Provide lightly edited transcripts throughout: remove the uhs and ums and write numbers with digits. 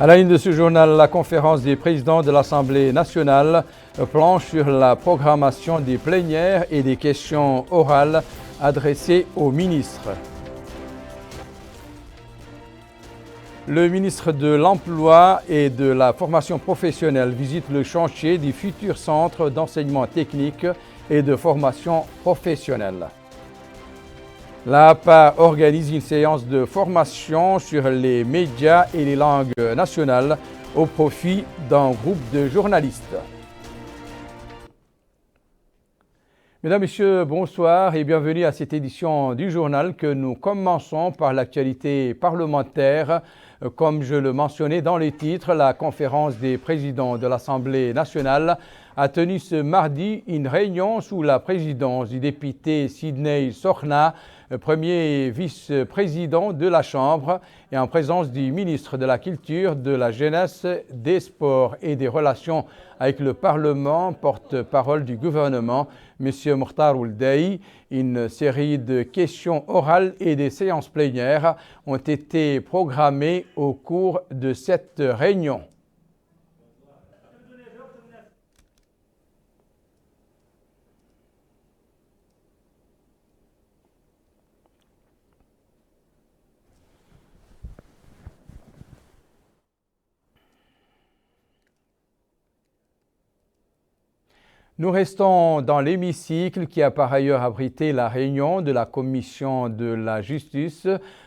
À la ligne de ce journal, la conférence des présidents de l'Assemblée nationale planche sur la programmation des plénières et des questions orales adressées aux ministres. Le ministre de l'Emploi et de la formation professionnelle visite le chantier du futur centre d'enseignement technique et de formation professionnelle. L'APA organise une séance de formation sur les médias et les langues nationales au profit d'un groupe de journalistes. Mesdames, Messieurs, bonsoir et bienvenue à cette édition du journal que nous commençons par l'actualité parlementaire. Comme je le mentionnais dans les titres, la conférence des présidents de l'Assemblée nationale a tenu ce mardi une réunion sous la présidence du député Sidney Sokhna, premier vice-président de la Chambre, et en présence du ministre de la Culture, de la Jeunesse, des Sports et des Relations avec le Parlement, porte-parole du gouvernement, M. Mokhtar Ould Dahi. Une série de questions orales et des séances plénières ont été programmées au cours de cette réunion. Nous restons dans l'hémicycle qui a par ailleurs abrité la réunion de la Commission de la Justice,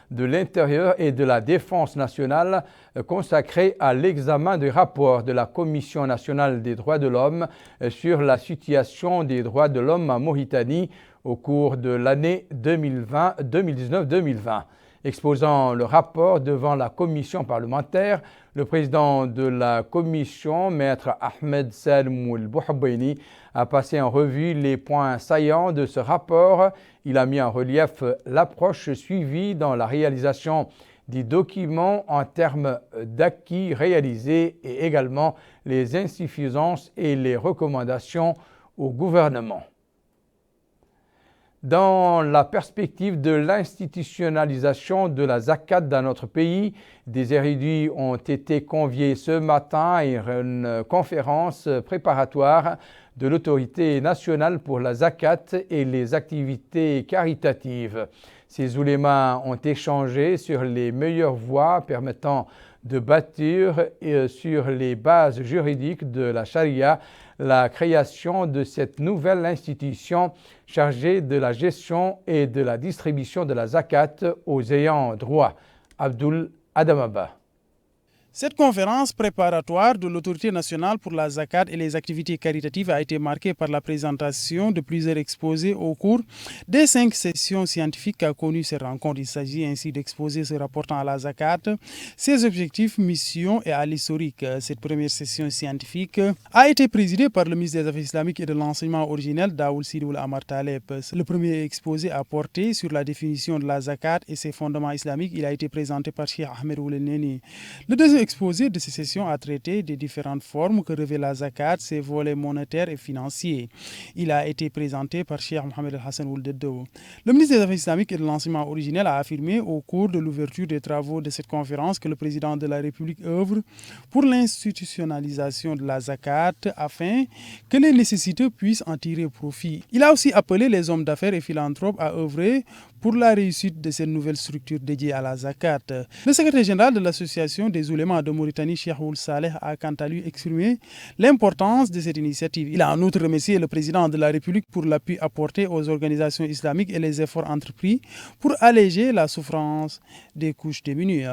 de l'Intérieur et de la Défense nationale consacrée à l'examen du rapport de la Commission nationale des droits de l'homme sur la situation des droits de l'homme en Mauritanie au cours de l'année 2019-2020. Exposant le rapport devant la commission parlementaire, le président de la commission, maître Ahmed Salm El-Bouhabbaini, a passé en revue les points saillants de ce rapport. Il a mis en relief l'approche suivie dans la réalisation des documents en termes d'acquis réalisés et également les insuffisances et les recommandations au gouvernement. Dans la perspective de l'institutionnalisation de la zakat dans notre pays, des érudits ont été conviés ce matin à une conférence préparatoire de l'autorité nationale pour la zakat et les activités caritatives. Ces oulémas ont échangé sur les meilleures voies permettant de bâtir sur les bases juridiques de la charia la création de cette nouvelle institution chargée de la gestion et de la distribution de la zakat aux ayants droit. Abdul Adamaba. Cette conférence préparatoire de l'autorité nationale pour la zakat et les activités caritatives a été marquée par la présentation de plusieurs exposés au cours des 5 sessions scientifiques qu'a connu ces rencontres. Il s'agit ainsi d'exposés se rapportant à la zakat, ses objectifs, missions et à l'historique. Cette première session scientifique a été présidée par le ministre des Affaires islamiques et de l'enseignement originel, Daoul Sidoul Amar Taleb. Le premier exposé a porté sur la définition de la zakat et ses fondements islamiques. Il a été présenté par Cheikh Ahmed Ould Neni. Le deuxième exposé de ces sessions a traité des différentes formes que revêt la zakat, ses volets monétaires et financiers. Il a été présenté par Cheikh Mohamed El-Hassan Ould Daou. Le ministre des Affaires islamiques et de l'enseignement originel a affirmé au cours de l'ouverture des travaux de cette conférence que le président de la République œuvre pour l'institutionnalisation de la zakat afin que les nécessiteux puissent en tirer profit. Il a aussi appelé les hommes d'affaires et philanthropes à œuvrer pour la réussite de cette nouvelle structure dédiée à la zakat. Le secrétaire général de l'association des oulémas de Mauritanie, Cheikh Ould Saleh, a quant à lui exprimé l'importance de cette initiative. Il a en outre remercié le président de la République pour l'appui apporté aux organisations islamiques et les efforts entrepris pour alléger la souffrance des couches démunies.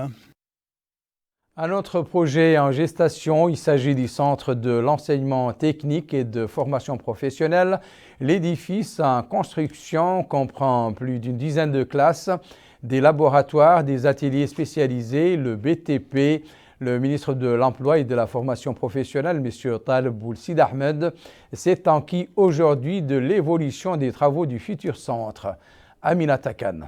Un autre projet en gestation, il s'agit du Centre de l'enseignement technique et de formation professionnelle. L'édifice en construction comprend plus d'une dizaine de classes, des laboratoires, des ateliers spécialisés, le BTP. Le ministre de l'Emploi et de la formation professionnelle, M. Taleb Ould Ahmed, s'est enquis aujourd'hui de l'évolution des travaux du futur centre. Amina Takan.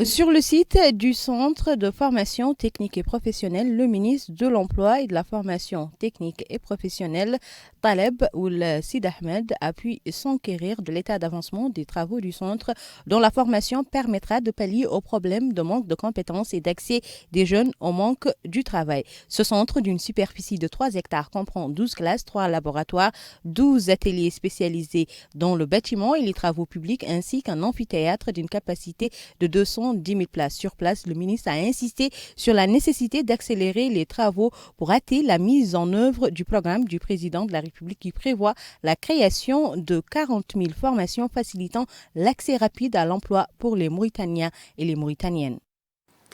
Sur le site du Centre de formation technique et professionnelle, le ministre de l'Emploi et de la formation technique et professionnelle, Taleb Ould Sid Ahmed, a pu s'enquérir de l'état d'avancement des travaux du centre, dont la formation permettra de pallier aux problèmes de manque de compétences et d'accès des jeunes au manque du travail. Ce centre, d'une superficie de 3 hectares, comprend 12 classes, 3 laboratoires, 12 ateliers spécialisés dans le bâtiment et les travaux publics, ainsi qu'un amphithéâtre d'une capacité de 210 000 places. Sur place, le ministre a insisté sur la nécessité d'accélérer les travaux pour hâter la mise en œuvre du programme du président de la République qui prévoit la création de 40 000 formations facilitant l'accès rapide à l'emploi pour les Mauritaniens et les Mauritaniennes.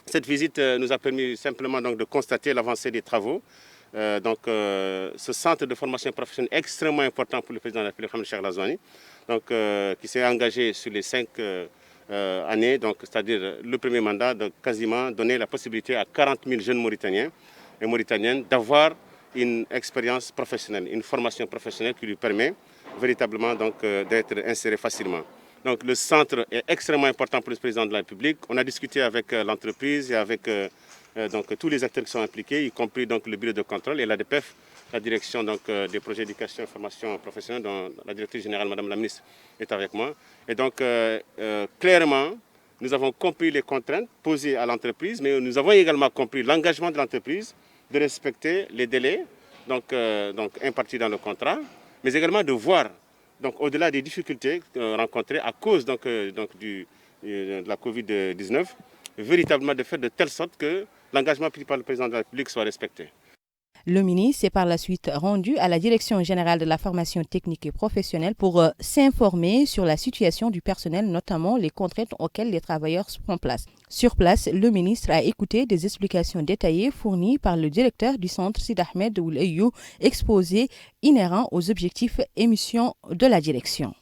Cette visite nous a permis simplement donc, de constater l'avancée des travaux. Ce centre de formation professionnelle est extrêmement important pour le président de la République, Mohamed Cheikh Ghazouani, qui s'est engagé sur les 5 années, c'est-à-dire le premier mandat, de quasiment donner la possibilité à 40 000 jeunes Mauritaniens et Mauritaniennes d'avoir une expérience professionnelle, une formation professionnelle qui lui permet véritablement d'être inséré facilement. Donc le centre est extrêmement important pour le président de la République. On a discuté avec l'entreprise et avec tous les acteurs qui sont impliqués, y compris le bureau de contrôle et l'ADPEF, la direction des projets d'éducation et formation professionnelle, dont la directrice générale, Madame la ministre, est avec moi. Et clairement, nous avons compris les contraintes posées à l'entreprise, mais nous avons également compris l'engagement de l'entreprise de respecter les délais impartis dans le contrat, mais également de voir, au-delà des difficultés rencontrées à cause de la Covid-19, véritablement de faire de telle sorte que l'engagement pris par le président de la République soit respecté. Le ministre s'est par la suite rendu à la Direction générale de la formation technique et professionnelle pour s'informer sur la situation du personnel, notamment les contraintes auxquelles les travailleurs font place. Sur place, le ministre a écouté des explications détaillées fournies par le directeur du centre, Sid Ahmed Ould Ayoub, exposé inhérents aux objectifs et missions de la direction.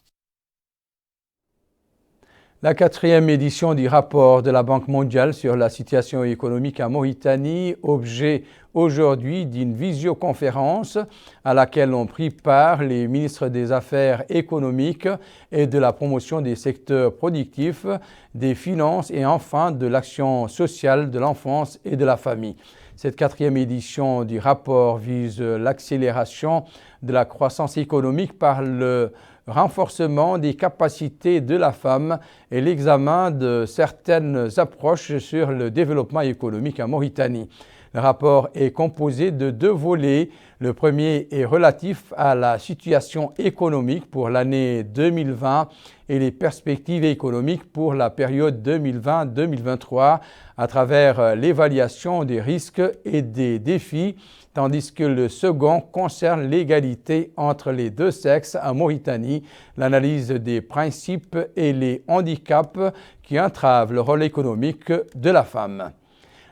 La 4e édition du rapport de la Banque mondiale sur la situation économique en Mauritanie, objet aujourd'hui d'une visioconférence à laquelle ont pris part les ministres des Affaires économiques et de la promotion des secteurs productifs, des finances et enfin de l'action sociale de l'enfance et de la famille. Cette 4e édition du rapport vise l'accélération de la croissance économique par le renforcement des capacités de la femme et l'examen de certaines approches sur le développement économique en Mauritanie. Le rapport est composé de 2 volets. Le premier est relatif à la situation économique pour l'année 2020 et les perspectives économiques pour la période 2020-2023 à travers l'évaluation des risques et des défis, tandis que le second concerne l'égalité entre les 2 sexes en Mauritanie, l'analyse des principes et les handicaps qui entravent le rôle économique de la femme.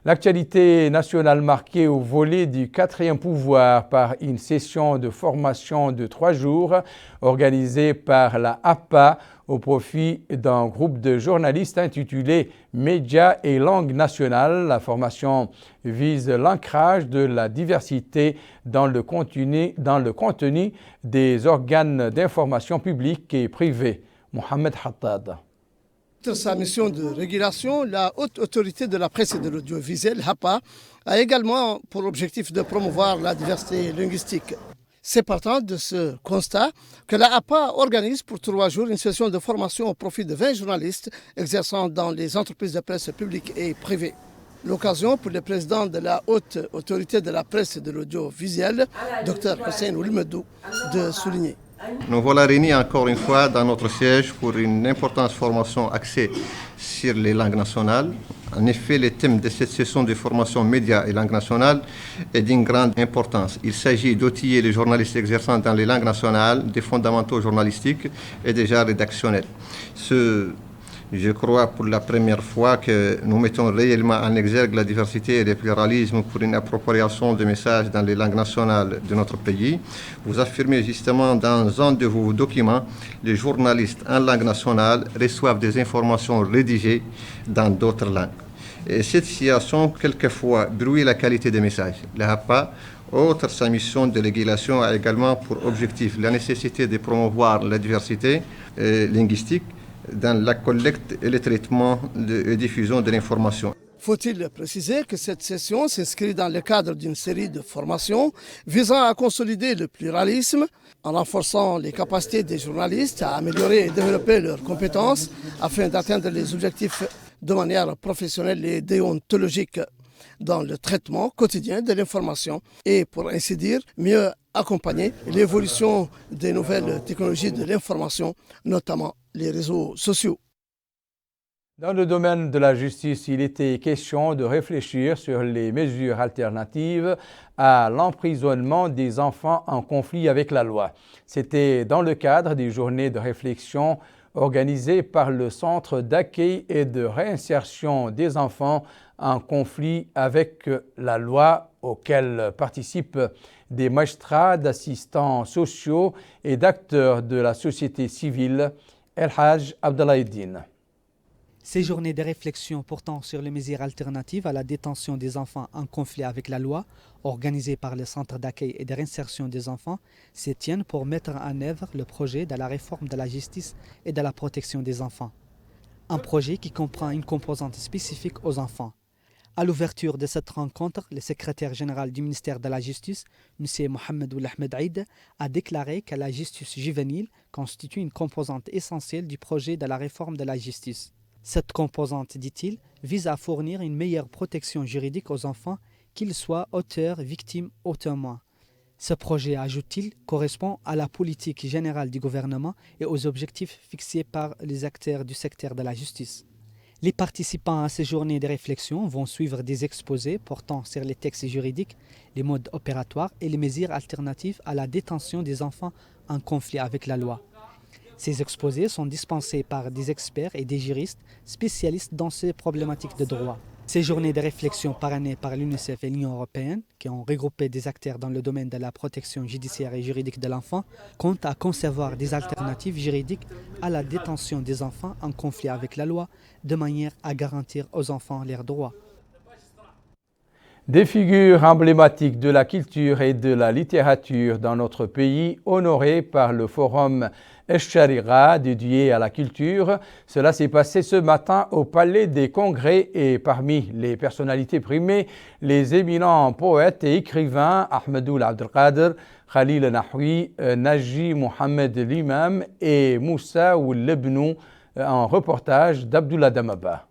L'actualité nationale marquée au volet du 4e pouvoir par une session de formation de 3 jours organisée par la APA au profit d'un groupe de journalistes intitulé « Médias et langues nationales ». La formation vise l'ancrage de la diversité dans le contenu des organes d'information publics et privés. Mohamed Hattad. Sa mission de régulation, la haute autorité de la presse et de l'audiovisuel, HAPA, a également pour objectif de promouvoir la diversité linguistique. C'est partant de ce constat que la HAPA organise pour 3 jours une session de formation au profit de 20 journalistes exerçant dans les entreprises de presse publiques et privées. L'occasion pour le président de la haute autorité de la presse et de l'audiovisuel, Dr Hussein Oulimedou, de souligner. Nous voilà réunis encore une fois dans notre siège pour une importante formation axée sur les langues nationales. En effet, le thème de cette session de formation médias et langues nationales est d'une grande importance. Il s'agit d'outiller les journalistes exerçant dans les langues nationales des fondamentaux journalistiques et des genres rédactionnels. Je crois pour la première fois que nous mettons réellement en exergue la diversité et le pluralisme pour une appropriation des messages dans les langues nationales de notre pays. Vous affirmez justement dans un de vos documents, les journalistes en langue nationale reçoivent des informations rédigées dans d'autres langues. Et cette situation, quelquefois, brouille la qualité des messages. La HAPA, outre sa mission de régulation, a également pour objectif la nécessité de promouvoir la diversité linguistique dans la collecte et le traitement et diffusion de l'information. Faut-il préciser que cette session s'inscrit dans le cadre d'une série de formations visant à consolider le pluralisme en renforçant les capacités des journalistes à améliorer et développer leurs compétences afin d'atteindre les objectifs de manière professionnelle et déontologique dans le traitement quotidien de l'information et, pour ainsi dire, mieux accompagner l'évolution des nouvelles technologies de l'information, notamment les réseaux sociaux. Dans le domaine de la justice, il était question de réfléchir sur les mesures alternatives à l'emprisonnement des enfants en conflit avec la loi. C'était dans le cadre des journées de réflexion organisées par le Centre d'accueil et de réinsertion des enfants en conflit avec la loi, auxquelles participent des magistrats, d'assistants sociaux et d'acteurs de la société civile. El Haj Abdellaïdine. Ces journées de réflexion portant sur les mesures alternatives à la détention des enfants en conflit avec la loi, organisées par le Centre d'accueil et de réinsertion des enfants, se tiennent pour mettre en œuvre le projet de la réforme de la justice et de la protection des enfants. Un projet qui comprend une composante spécifique aux enfants. À l'ouverture de cette rencontre, le secrétaire général du ministère de la Justice, M. Mohamed Ould Ahmed Aïd, a déclaré que la justice juvénile constitue une composante essentielle du projet de la réforme de la justice. Cette composante, dit-il, vise à fournir une meilleure protection juridique aux enfants, qu'ils soient auteurs, victimes ou témoins. Ce projet, ajoute-t-il, correspond à la politique générale du gouvernement et aux objectifs fixés par les acteurs du secteur de la justice. Les participants à ces journées de réflexion vont suivre des exposés portant sur les textes juridiques, les modes opératoires et les mesures alternatives à la détention des enfants en conflit avec la loi. Ces exposés sont dispensés par des experts et des juristes spécialistes dans ces problématiques de droit. Ces journées de réflexion parrainées par l'UNICEF et l'Union européenne, qui ont regroupé des acteurs dans le domaine de la protection judiciaire et juridique de l'enfant, comptent à concevoir des alternatives juridiques à la détention des enfants en conflit avec la loi, de manière à garantir aux enfants leurs droits. Des figures emblématiques de la culture et de la littérature dans notre pays, honorées par le forum Esh-Sharira dédié à la culture. Cela s'est passé ce matin au Palais des Congrès et parmi les personnalités primées, les éminents poètes et écrivains Ahmedoul Abdelkader, Khalil Nahwi, Naji Mohamed Limam et Moussa Oulebnou, en reportage d'Abdullah Damaba.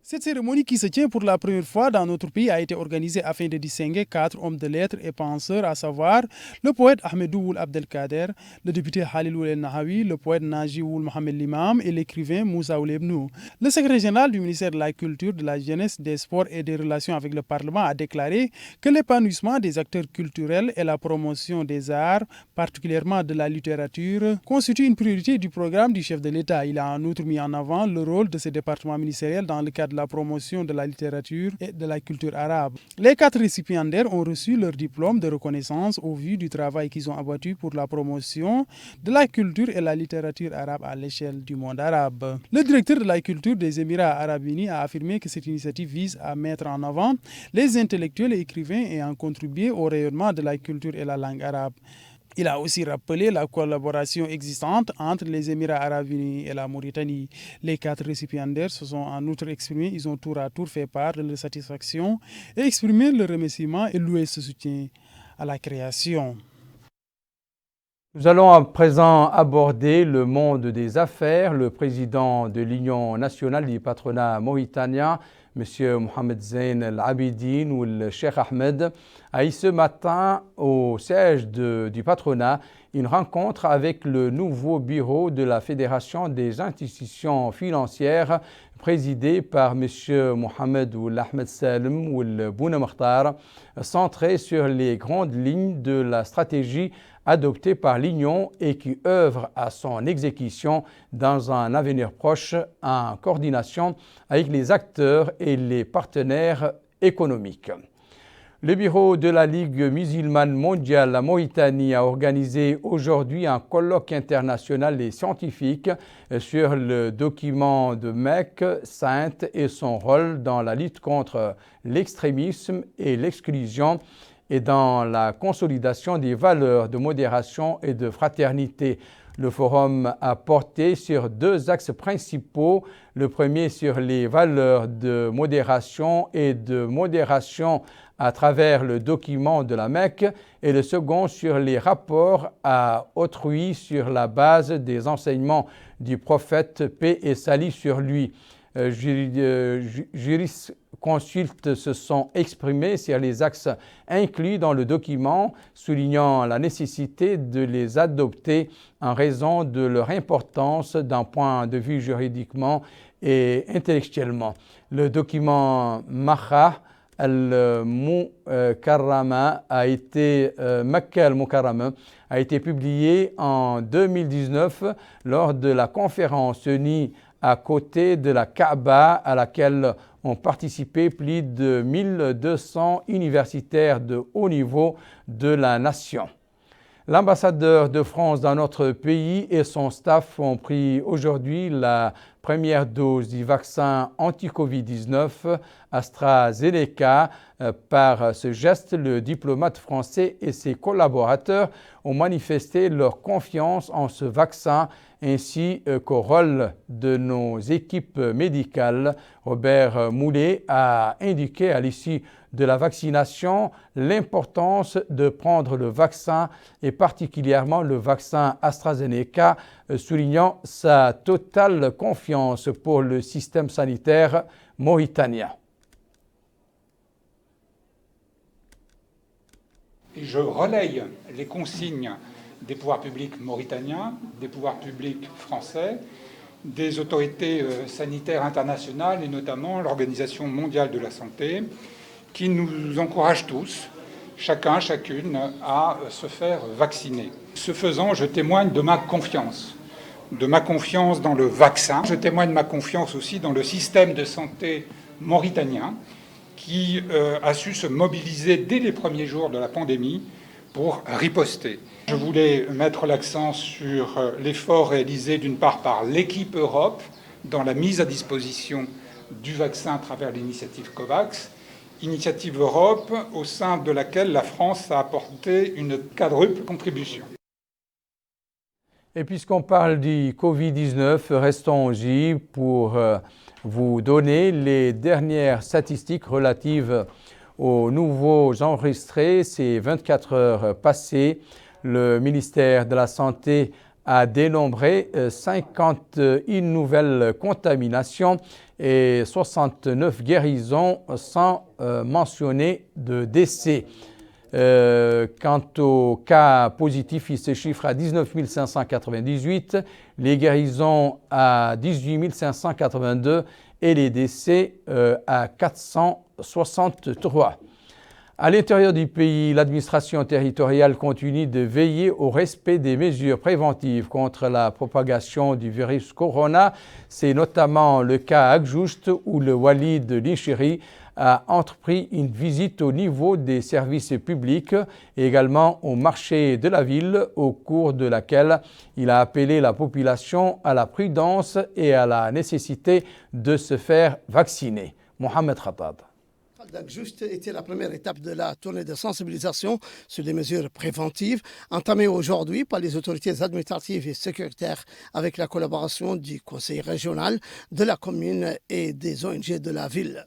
Cette cérémonie qui se tient pour la première fois dans notre pays a été organisée afin de distinguer 4 hommes de lettres et penseurs, à savoir le poète Ahmedoul Ould Abdelkader, le député Khalil Ould Nahwi, le poète Naji Ould Mohamed Limam et l'écrivain Moussa Oulebnou. Le secrétaire général du ministère de la Culture, de la Jeunesse, des Sports et des Relations avec le Parlement a déclaré que l'épanouissement des acteurs culturels et la promotion des arts, particulièrement de la littérature, constituent une priorité du programme du chef de l'État. Il a en outre mis en avant le rôle de ce département ministériel dans le cadre de la promotion de la littérature et de la culture arabe. Les 4 récipiendaires ont reçu leur diplôme de reconnaissance au vu du travail qu'ils ont abattu pour la promotion de la culture et la littérature arabe à l'échelle du monde arabe. Le directeur de la culture des Émirats arabes unis a affirmé que cette initiative vise à mettre en avant les intellectuels et écrivains et à contribuer au rayonnement de la culture et la langue arabe. Il a aussi rappelé la collaboration existante entre les Émirats arabes unis et la Mauritanie. Les 4 récipiendaires se sont en outre exprimés, ils ont tour à tour fait part de leur satisfaction et exprimé leur remerciement et loué ce soutien à la création. Nous allons à présent aborder le monde des affaires. Le président de l'Union nationale du patronat mauritanien, M. Mohamed Zeyn El Abidine ou le Cheikh Ahmed, a eu ce matin au siège du patronat une rencontre avec le nouveau bureau de la Fédération des institutions financières présidé par M. Mohamed Ould Ahmed Salem Ould Bouna Mokhtar, centré sur les grandes lignes de la stratégie adoptée par l'Union et qui œuvre à son exécution dans un avenir proche en coordination avec les acteurs et les partenaires économiques. Le bureau de la Ligue musulmane mondiale à Mauritanie a organisé aujourd'hui un colloque international et scientifique sur le document de Mecque sainte et son rôle dans la lutte contre l'extrémisme et l'exclusion et dans la consolidation des valeurs de modération et de fraternité. Le forum a porté sur deux axes principaux. Le premier sur les valeurs de modération et de modération à travers le document de la Mecque et le second sur les rapports à autrui sur la base des enseignements du prophète, paix et salut sur lui. Jurisconsultes se sont exprimés sur les axes inclus dans le document, soulignant la nécessité de les adopter en raison de leur importance d'un point de vue juridiquement et intellectuellement. Le document Makka al-Mukarrama a été publié en 2019 lors de la conférence unie à côté de la Kaaba à laquelle ont participé plus de 1200 universitaires de haut niveau de la nation. L'ambassadeur de France dans notre pays et son staff ont pris aujourd'hui la première dose du vaccin anti-Covid-19 AstraZeneca. Par ce geste, le diplomate français et ses collaborateurs ont manifesté leur confiance en ce vaccin ainsi qu'au rôle de nos équipes médicales. Robert Moulet a indiqué à l'issue de la vaccination l'importance de prendre le vaccin et particulièrement le vaccin AstraZeneca, soulignant sa totale confiance pour le système sanitaire mauritanien. Et je relaye les consignes des pouvoirs publics mauritaniens, des pouvoirs publics français, des autorités sanitaires internationales et notamment l'Organisation mondiale de la santé, qui nous encouragent tous, chacun, chacune, à se faire vacciner. Ce faisant, je témoigne de ma confiance dans le vaccin. Je témoigne de ma confiance aussi dans le système de santé mauritanien qui a su se mobiliser dès les premiers jours de la pandémie pour riposter. Je voulais mettre l'accent sur l'effort réalisé d'une part par l'équipe Europe dans la mise à disposition du vaccin à travers l'initiative COVAX, initiative Europe au sein de laquelle la France a apporté une quadruple contribution. Et puisqu'on parle du Covid-19, restons-y pour vous donner les dernières statistiques relatives aux nouveaux enregistrés ces 24 heures passées. Le ministère de la Santé a dénombré 51 nouvelles contaminations et 69 guérisons sans mentionner de décès. Quant aux cas positifs, ils se chiffrent à 19 598, les guérisons à 18 582 et les décès à 463. À l'intérieur du pays, l'administration territoriale continue de veiller au respect des mesures préventives contre la propagation du virus corona. C'est notamment le cas à Agjoust où le wali de Linchiri a entrepris une visite au niveau des services publics et également au marché de la ville, au cours de laquelle il a appelé la population à la prudence et à la nécessité de se faire vacciner. Mohamed Khattab. D'Agjoust était la première étape de la tournée de sensibilisation sur les mesures préventives entamée aujourd'hui par les autorités administratives et sécuritaires avec la collaboration du conseil régional, de la commune et des ONG de la ville.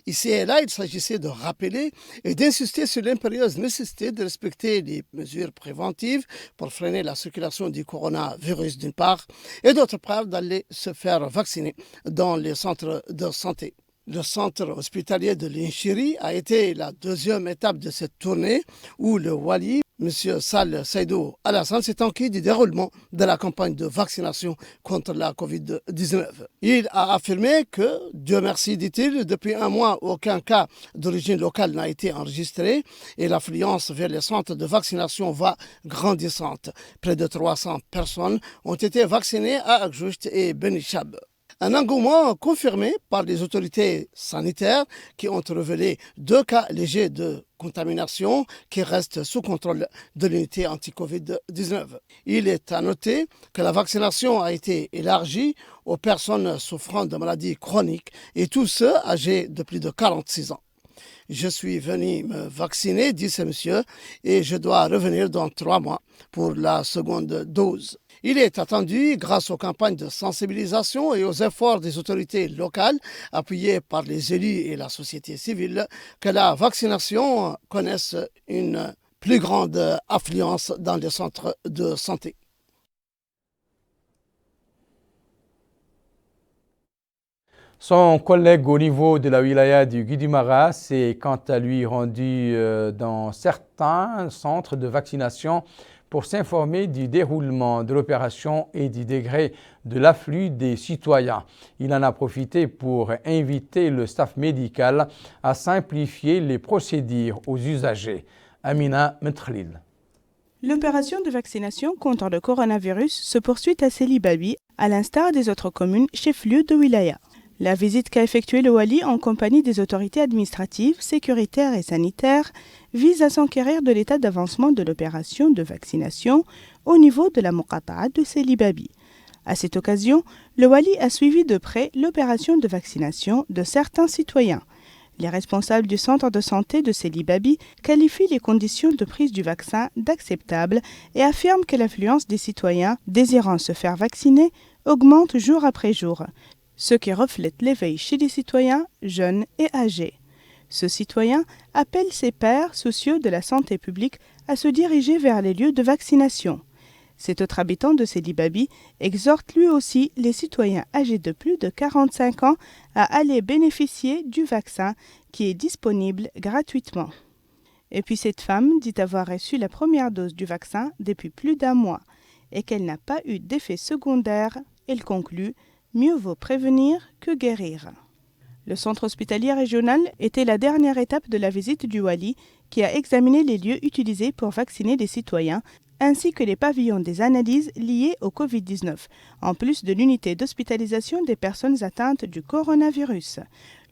Ici et là, il s'agissait de rappeler et d'insister sur l'impérieuse nécessité de respecter les mesures préventives pour freiner la circulation du coronavirus d'une part et d'autre part d'aller se faire vacciner dans les centres de santé. Le centre hospitalier de Linchiri a été la deuxième étape de cette tournée où le wali, M. Sal Saïdou Alassane, s'est enquis du déroulement de la campagne de vaccination contre la Covid-19. Il a affirmé que, Dieu merci, dit-il, depuis un mois, aucun cas d'origine locale n'a été enregistré et l'affluence vers les centres de vaccination va grandissante. Près de 300 personnes ont été vaccinées à Agjoust et Benichab. Un engouement confirmé par les autorités sanitaires qui ont révélé 2 cas légers de contamination qui restent sous contrôle de l'unité anti-Covid-19. Il est à noter que la vaccination a été élargie aux personnes souffrant de maladies chroniques et tous ceux âgés de plus de 46 ans. Je suis venu me vacciner, dit ce monsieur, et je dois revenir dans 3 mois pour la seconde dose. Il est attendu, grâce aux campagnes de sensibilisation et aux efforts des autorités locales, appuyées par les élus et la société civile, que la vaccination connaisse une plus grande affluence dans les centres de santé. Son collègue au niveau de la wilaya du Guidimara s'est quant à lui rendu dans certains centres de vaccination pour s'informer du déroulement de l'opération et du degré de l'afflux des citoyens. Il en a profité pour inviter le staff médical à simplifier les procédures aux usagers. Amina Methlil. L'opération de vaccination contre le coronavirus se poursuit à Selibabi, à l'instar des autres communes chefs-lieux de wilaya. La visite qu'a effectuée le Wali en compagnie des autorités administratives, sécuritaires et sanitaires vise à s'enquérir de l'état d'avancement de l'opération de vaccination au niveau de la Muqata'a de Selibabi. À cette occasion, le Wali a suivi de près l'opération de vaccination de certains citoyens. Les responsables du centre de santé de Selibabi qualifient les conditions de prise du vaccin d'acceptables et affirment que l'affluence des citoyens désirant se faire vacciner augmente jour après jour, ce qui reflète l'éveil chez les citoyens jeunes et âgés. Ce citoyen appelle ses pairs soucieux de la santé publique à se diriger vers les lieux de vaccination. Cet autre habitant de Selibabi exhorte lui aussi les citoyens âgés de plus de 45 ans à aller bénéficier du vaccin qui est disponible gratuitement. Et puis cette femme dit avoir reçu la première dose du vaccin depuis plus d'un mois et qu'elle n'a pas eu d'effet secondaire. Elle conclut « Mieux vaut prévenir que guérir ». Le centre hospitalier régional était la dernière étape de la visite du Wali qui a examiné les lieux utilisés pour vacciner les citoyens ainsi que les pavillons des analyses liées au Covid-19, en plus de l'unité d'hospitalisation des personnes atteintes du coronavirus.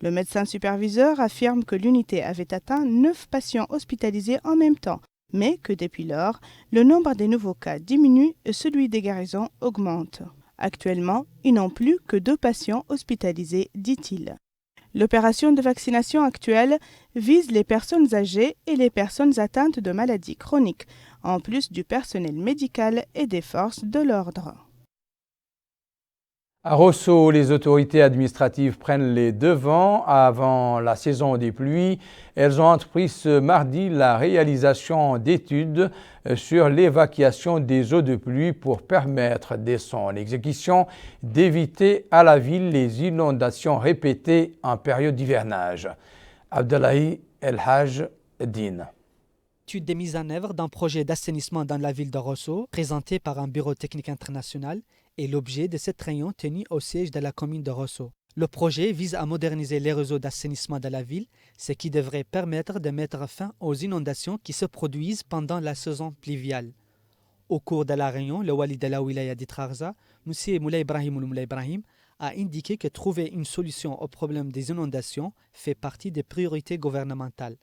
Le médecin superviseur affirme que l'unité avait atteint 9 patients hospitalisés en même temps, mais que depuis lors, le nombre des nouveaux cas diminue et celui des guérisons augmente. Actuellement, ils n'ont plus que 2 patients hospitalisés, dit-il. L'opération de vaccination actuelle vise les personnes âgées et les personnes atteintes de maladies chroniques, en plus du personnel médical et des forces de l'ordre. À Rosso, les autorités administratives prennent les devants avant la saison des pluies. Elles ont entrepris ce mardi la réalisation d'études sur l'évacuation des eaux de pluie pour permettre dès son exécution d'éviter à la ville les inondations répétées en période d'hivernage. Abdullahi El Haj Din. Étude des mises en œuvre d'un projet d'assainissement dans la ville de Rosso, présenté par un bureau technique international, est l'objet de cette réunion tenue au siège de la commune de Rosso. Le projet vise à moderniser les réseaux d'assainissement de la ville, ce qui devrait permettre de mettre fin aux inondations qui se produisent pendant la saison pluviale. Au cours de la réunion, le wali de la wilaya d'Itrarza, M. Moulay Ibrahim, a indiqué que trouver une solution au problème des inondations fait partie des priorités gouvernementales.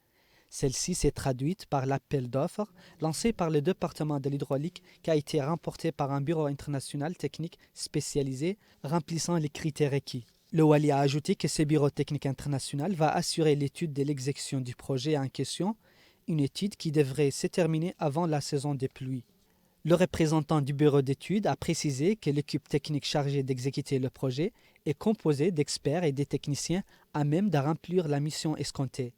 Celle-ci s'est traduite par l'appel d'offres lancé par le département de l'hydraulique qui a été remporté par un bureau international technique spécialisé remplissant les critères requis. Le Wali a ajouté que ce bureau technique international va assurer l'étude de l'exécution du projet en question, une étude qui devrait se terminer avant la saison des pluies. Le représentant du bureau d'études a précisé que l'équipe technique chargée d'exécuter le projet est composée d'experts et de techniciens à même de remplir la mission escomptée.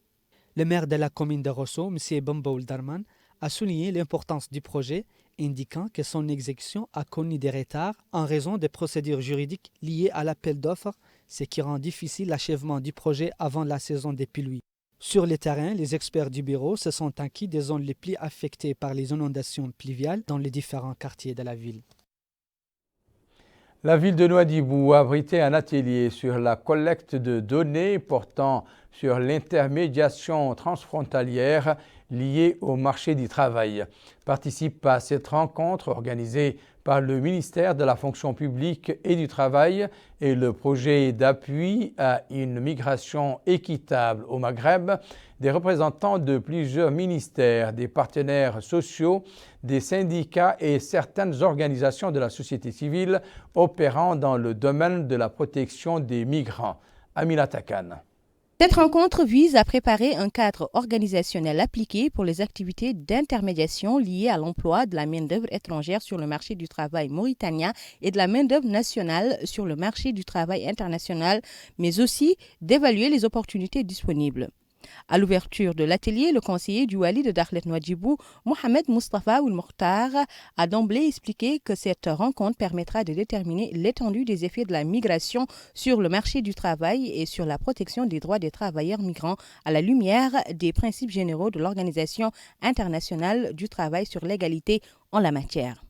Le maire de la commune de Rosso, M. Bambaoul Darman, a souligné l'importance du projet, indiquant que son exécution a connu des retards en raison des procédures juridiques liées à l'appel d'offres, ce qui rend difficile l'achèvement du projet avant la saison des pluies. Sur le terrain, les experts du bureau se sont inquiets des zones les plus affectées par les inondations pluviales dans les différents quartiers de la ville. La ville de Nouadhibou a abrité un atelier sur la collecte de données portant sur l'intermédiation transfrontalière liée au marché du travail. Participe à cette rencontre organisée par le ministère de la fonction publique et du travail et le projet d'appui à une migration équitable au Maghreb, des représentants de plusieurs ministères, des partenaires sociaux, des syndicats et certaines organisations de la société civile opérant dans le domaine de la protection des migrants. Amina Takan. Cette rencontre vise à préparer un cadre organisationnel appliqué pour les activités d'intermédiation liées à l'emploi de la main-d'œuvre étrangère sur le marché du travail mauritanien et de la main-d'œuvre nationale sur le marché du travail international, mais aussi d'évaluer les opportunités disponibles. À l'ouverture de l'atelier, le conseiller du Wali de Dakhlet Nouadhibou, Mohamed Mustafa Ould Mokhtar, a d'emblée expliqué que cette rencontre permettra de déterminer l'étendue des effets de la migration sur le marché du travail et sur la protection des droits des travailleurs migrants à la lumière des principes généraux de l'Organisation internationale du travail sur l'égalité en la matière.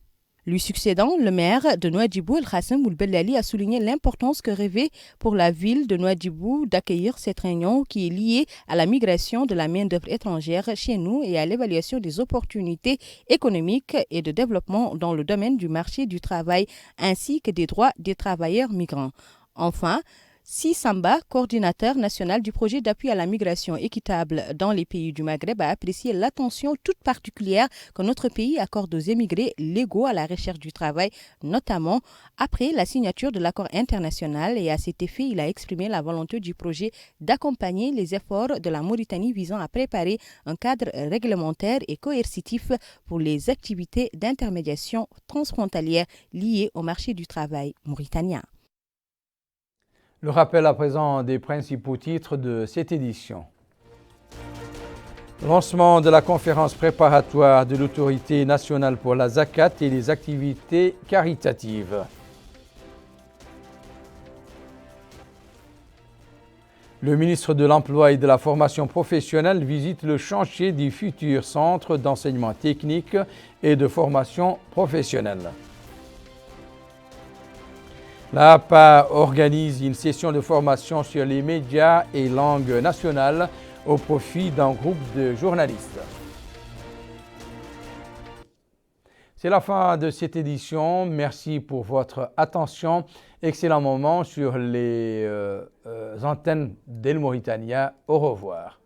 Lui succédant, le maire de Nouadhibou, El-Khassem Ould Bellali, a souligné l'importance que revêt pour la ville de Nouadhibou d'accueillir cette réunion qui est liée à la migration de la main-d'œuvre étrangère chez nous et à l'évaluation des opportunités économiques et de développement dans le domaine du marché du travail ainsi que des droits des travailleurs migrants. Enfin, Si Samba, coordinateur national du projet d'appui à la migration équitable dans les pays du Maghreb, a apprécié l'attention toute particulière que notre pays accorde aux émigrés légaux à la recherche du travail, notamment après la signature de l'accord international, et à cet effet, il a exprimé la volonté du projet d'accompagner les efforts de la Mauritanie visant à préparer un cadre réglementaire et coercitif pour les activités d'intermédiation transfrontalière liées au marché du travail mauritanien. Le rappel à présent des principaux titres de cette édition. Lancement de la conférence préparatoire de l'autorité nationale pour la zakat et les activités caritatives. Le ministre de l'Emploi et de la formation professionnelle visite le chantier du futur centre d'enseignement technique et de formation professionnelle. La APA organise une session de formation sur les médias et langues nationales au profit d'un groupe de journalistes. C'est la fin de cette édition. Merci pour votre attention. Excellent moment sur les antennes d'El Mauritania. Au revoir.